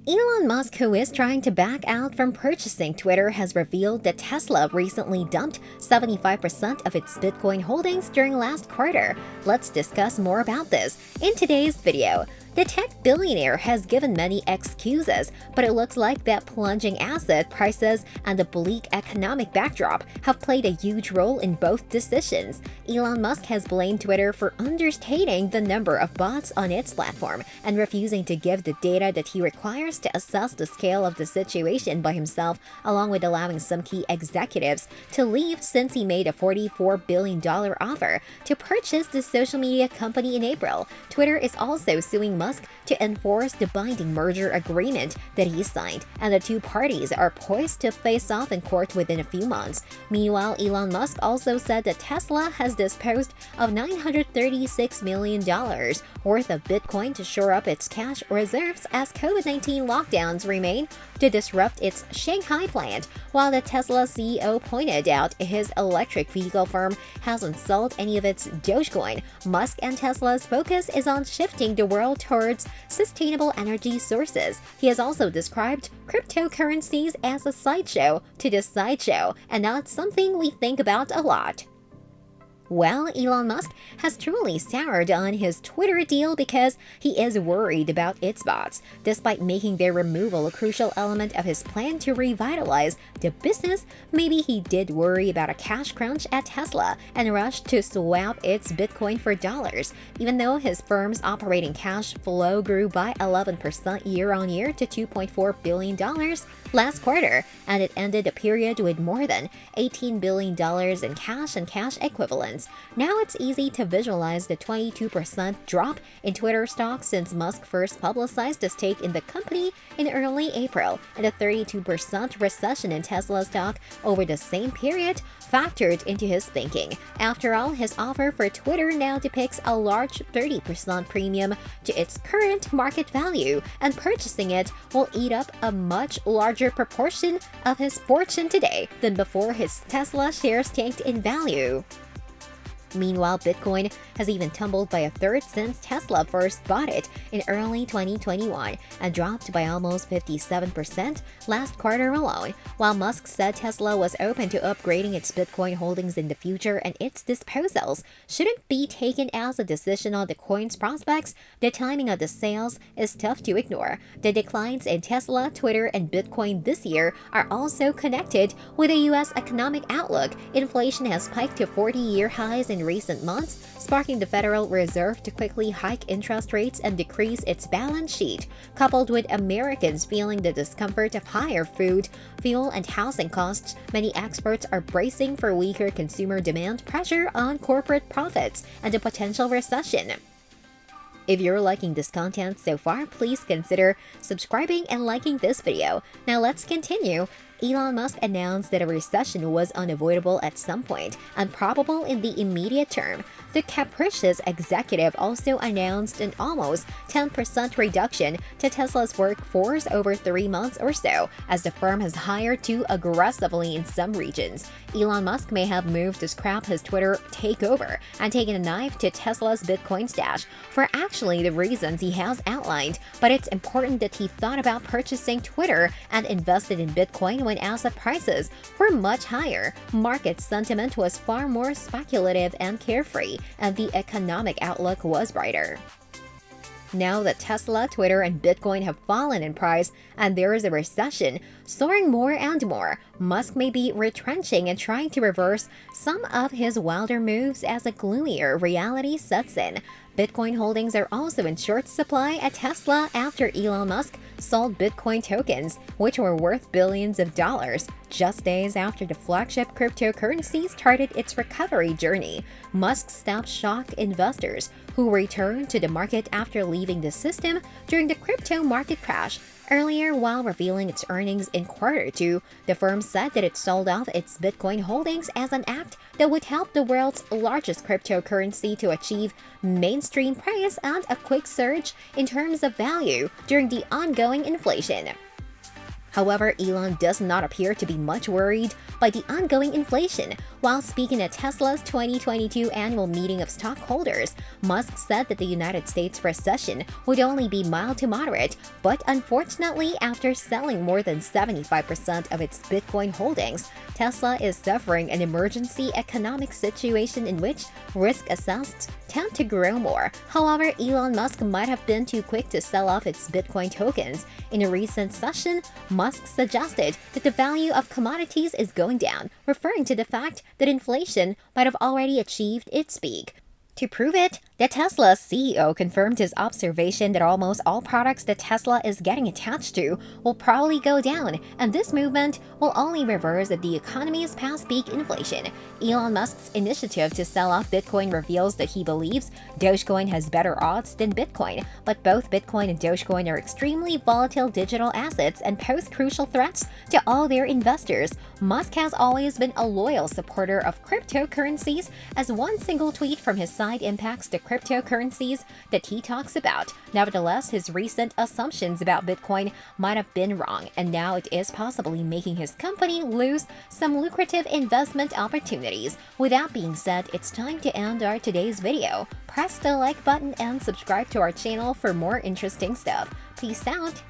Elon Musk, who is trying to back out from purchasing Twitter, has revealed that Tesla recently dumped 75% of its Bitcoin holdings during last quarter. Let's discuss more about this in today's video. The tech billionaire has given many excuses, but it looks like that plunging asset prices and the bleak economic backdrop have played a huge role in both decisions. Elon Musk has blamed Twitter for understating the number of bots on its platform and refusing to give the data that he requires to assess the scale of the situation by himself, along with allowing some key executives to leave since he made a $44 billion offer to purchase the social media company in April. Twitter is also suing Musk to enforce the binding merger agreement that he signed, and the two parties are poised to face off in court within a few months. Meanwhile, Elon Musk also said that Tesla has disposed of $936 million worth of Bitcoin to shore up its cash reserves as COVID-19 lockdowns remain to disrupt its Shanghai plant, while the Tesla CEO pointed out his electric vehicle firm hasn't sold any of its Dogecoin. Musk and Tesla's focus is on shifting the world towards sustainable energy sources. He has also described cryptocurrencies as a sideshow to the sideshow, and not something we think about a lot. Well, Elon Musk has truly soured on his Twitter deal because he is worried about its bots. Despite making their removal a crucial element of his plan to revitalize the business, maybe he did worry about a cash crunch at Tesla and rushed to swap its Bitcoin for dollars. Even though his firm's operating cash flow grew by 11% year-on-year to $2.4 billion last quarter, and it ended the period with more than $18 billion in cash and cash equivalents. Now it's easy to visualize the 22% drop in Twitter stock since Musk first publicized the stake in the company in early April, and a 32% recession in Tesla stock over the same period factored into his thinking. After all, his offer for Twitter now depicts a large 30% premium to its current market value, and purchasing it will eat up a much larger proportion of his fortune today than before his Tesla shares tanked in value. Meanwhile, Bitcoin has even tumbled by a third since Tesla first bought it in early 2021 and dropped by almost 57% last quarter alone. While Musk said Tesla was open to upgrading its Bitcoin holdings in the future and its disposals shouldn't be taken as a decision on the coin's prospects, the timing of the sales is tough to ignore. The declines in Tesla, Twitter, and Bitcoin this year are also connected with the U.S. economic outlook. Inflation has spiked to 40-year highs in recent months, sparking the Federal Reserve to quickly hike interest rates and decrease its balance sheet. Coupled with Americans feeling the discomfort of higher food, fuel, and housing costs, many experts are bracing for weaker consumer demand, pressure on corporate profits, and a potential recession. If you're liking this content so far, please consider subscribing and liking this video. Now let's continue. Elon Musk announced that a recession was unavoidable at some point and probable in the immediate term. The capricious executive also announced an almost 10% reduction to Tesla's workforce over 3 months or so, as the firm has hired too aggressively in some regions. Elon Musk may have moved to scrap his Twitter takeover and taken a knife to Tesla's Bitcoin stash for actually the reasons he has outlined, but it's important that he thought about purchasing Twitter and invested in Bitcoin when asset prices were much higher. Market sentiment was far more speculative and carefree, and the economic outlook was brighter. Now that Tesla, Twitter, and Bitcoin have fallen in price and there is a recession soaring more and more, Musk may be retrenching and trying to reverse some of his wilder moves as a gloomier reality sets in. Bitcoin holdings are also in short supply at Tesla after Elon Musk sold Bitcoin tokens, which were worth billions of dollars, just days after the flagship cryptocurrency started its recovery journey. Musk stopped shocked investors who returned to the market after leaving the system during the crypto market crash. Earlier, while revealing its earnings in Q2, the firm said that it sold off its Bitcoin holdings as an act that would help the world's largest cryptocurrency to achieve mainstream praise and a quick surge in terms of value during the ongoing inflation. However, Elon does not appear to be much worried by the ongoing inflation. While speaking at Tesla's 2022 annual meeting of stockholders, Musk said that the United States recession would only be mild to moderate, but unfortunately, after selling more than 75% of its Bitcoin holdings, Tesla is suffering an emergency economic situation in which risk assessed tend to grow more. However, Elon Musk might have been too quick to sell off its Bitcoin tokens. In a recent session, Musk suggested that the value of commodities is going down, referring to the fact that inflation might have already achieved its peak. To prove it, the Tesla CEO confirmed his observation that almost all products that Tesla is getting attached to will probably go down, and this movement will only reverse if the economy is past peak inflation. Elon Musk's initiative to sell off Bitcoin reveals that he believes Dogecoin has better odds than Bitcoin, but both Bitcoin and Dogecoin are extremely volatile digital assets and pose crucial threats to all their investors. Musk has always been a loyal supporter of cryptocurrencies, as one single tweet from his side impacts the cryptocurrencies that he talks about. Nevertheless, his recent assumptions about Bitcoin might have been wrong, and now it is possibly making his company lose some lucrative investment opportunities. With that being said, it's time to end our today's video. Press the like button and subscribe to our channel for more interesting stuff. Peace out!